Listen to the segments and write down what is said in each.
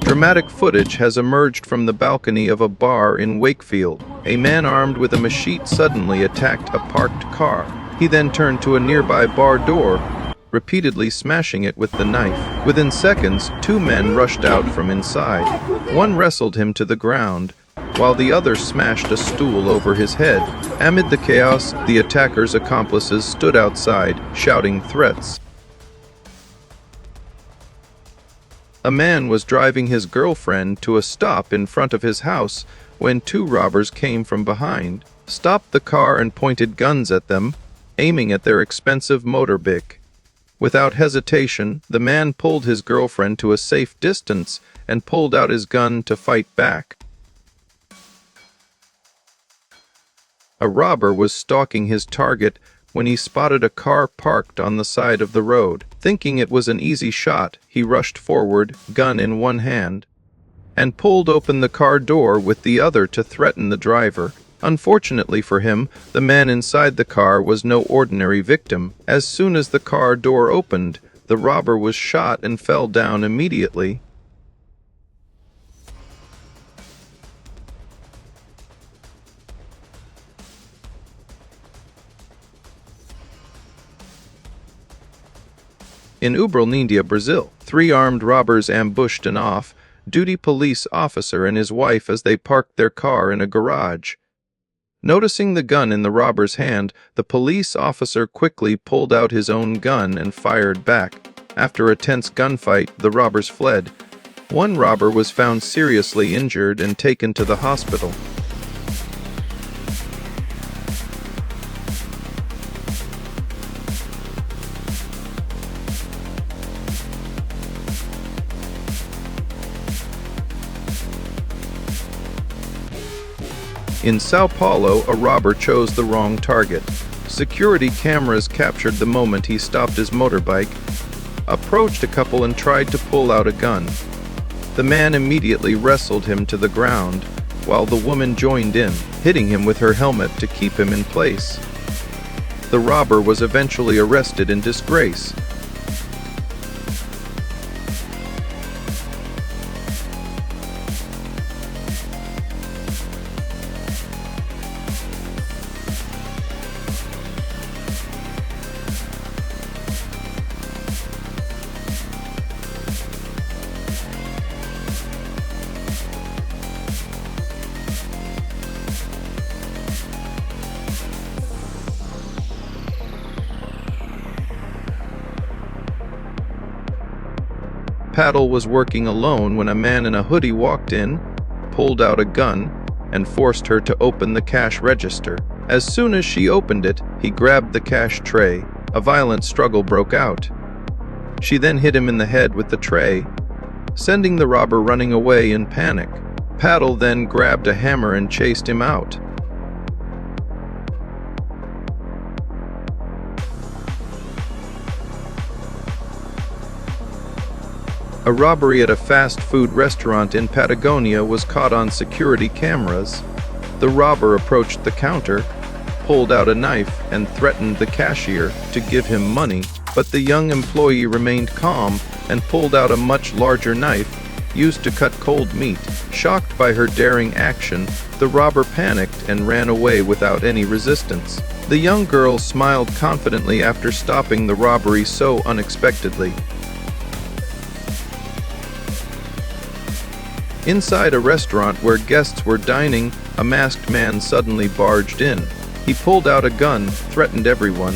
Dramatic footage has emerged from the balcony of a bar in Wakefield. A man armed with a machete suddenly attacked a parked car. He then turned to a nearby bar door, repeatedly smashing it with the knife. Within seconds, two men rushed out from inside. One wrestled him to the ground, while the other smashed a stool over his head. Amid the chaos, the attacker's accomplices stood outside, shouting threats. A man was driving his girlfriend to a stop in front of his house when two robbers came from behind, stopped the car and pointed guns at them, aiming at their expensive motorbike. Without hesitation, the man pulled his girlfriend to a safe distance and pulled out his gun to fight back. A robber was stalking his target when he spotted a car parked on the side of the road. Thinking it was an easy shot, he rushed forward, gun in one hand, and pulled open the car door with the other to threaten the driver. Unfortunately for him, the man inside the car was no ordinary victim. As soon as the car door opened, the robber was shot and fell down immediately. In Uberlândia, Brazil, three armed robbers ambushed an off-duty police officer and his wife as they parked their car in a garage. Noticing the gun in the robber's hand, the police officer quickly pulled out his own gun and fired back. After a tense gunfight, the robbers fled. One robber was found seriously injured and taken to the hospital. In Sao Paulo, a robber chose the wrong target. Security cameras captured the moment he stopped his motorbike, approached a couple and tried to pull out a gun. The man immediately wrestled him to the ground, while the woman joined in, hitting him with her helmet to keep him in place. The robber was eventually arrested in disgrace. Paddle was working alone when a man in a hoodie walked in, pulled out a gun, and forced her to open the cash register. As soon as she opened it, he grabbed the cash tray. A violent struggle broke out. She then hit him in the head with the tray, sending the robber running away in panic. Paddle then grabbed a hammer and chased him out. A robbery at a fast food restaurant in Patagonia was caught on security cameras. The robber approached the counter, pulled out a knife, and threatened the cashier to give him money, but the young employee remained calm and pulled out a much larger knife used to cut cold meat. Shocked by her daring action, the robber panicked and ran away without any resistance. The young girl smiled confidently after stopping the robbery so unexpectedly. Inside a restaurant where guests were dining, a masked man suddenly barged in. He pulled out a gun, threatened everyone,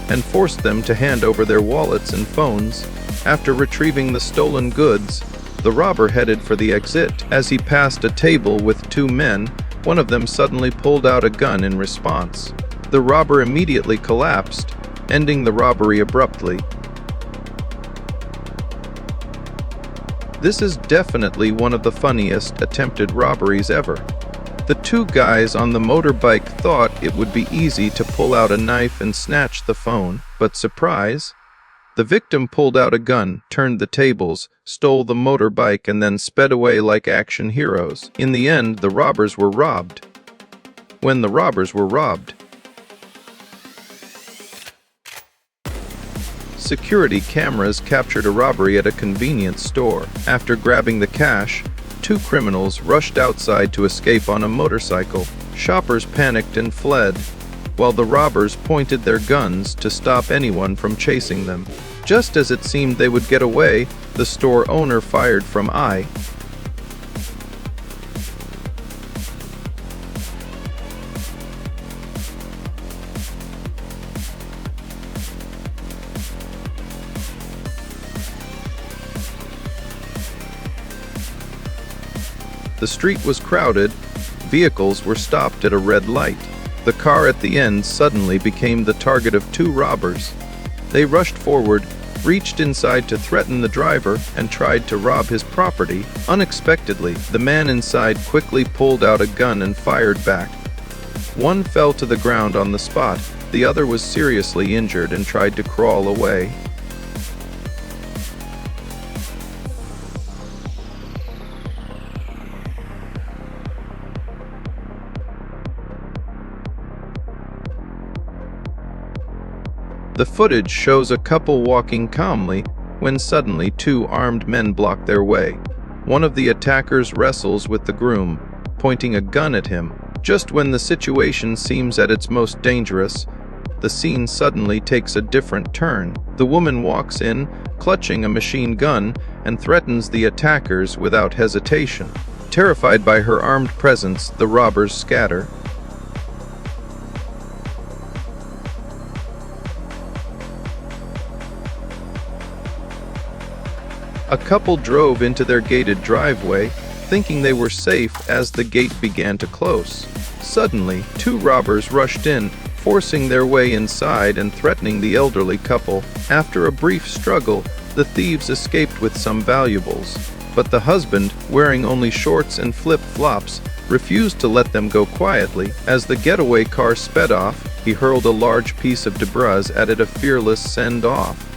and forced them to hand over their wallets and phones. After retrieving the stolen goods, the robber headed for the exit. As he passed a table with two men, one of them suddenly pulled out a gun in response. The robber immediately collapsed, ending the robbery abruptly. This is definitely one of the funniest attempted robberies ever. The two guys on the motorbike thought it would be easy to pull out a knife and snatch the phone, but surprise! The victim pulled out a gun, turned the tables, stole the motorbike, and then sped away like action heroes. In the end, the robbers were robbed. When the robbers were robbed, Security cameras captured a robbery at a convenience store. After grabbing the cash, two criminals rushed outside to escape on a motorcycle. Shoppers panicked and fled, while the robbers pointed their guns to stop anyone from chasing them. Just as it seemed they would get away, the store owner fired from I. The street was crowded. Vehicles were stopped at a red light. The car at the end suddenly became the target of two robbers. They rushed forward, reached inside to threaten the driver, and tried to rob his property. Unexpectedly, the man inside quickly pulled out a gun and fired back. One fell to the ground on the spot. The other was seriously injured and tried to crawl away. The footage shows a couple walking calmly when suddenly two armed men block their way. One of the attackers wrestles with the groom, pointing a gun at him. Just when the situation seems at its most dangerous, the scene suddenly takes a different turn. The woman walks in, clutching a machine gun, and threatens the attackers without hesitation. Terrified by her armed presence, the robbers scatter. A couple drove into their gated driveway, thinking they were safe as the gate began to close. Suddenly, two robbers rushed in, forcing their way inside and threatening the elderly couple. After a brief struggle, the thieves escaped with some valuables. But the husband, wearing only shorts and flip-flops, refused to let them go quietly. As the getaway car sped off, he hurled a large piece of debris at it, a fearless send-off.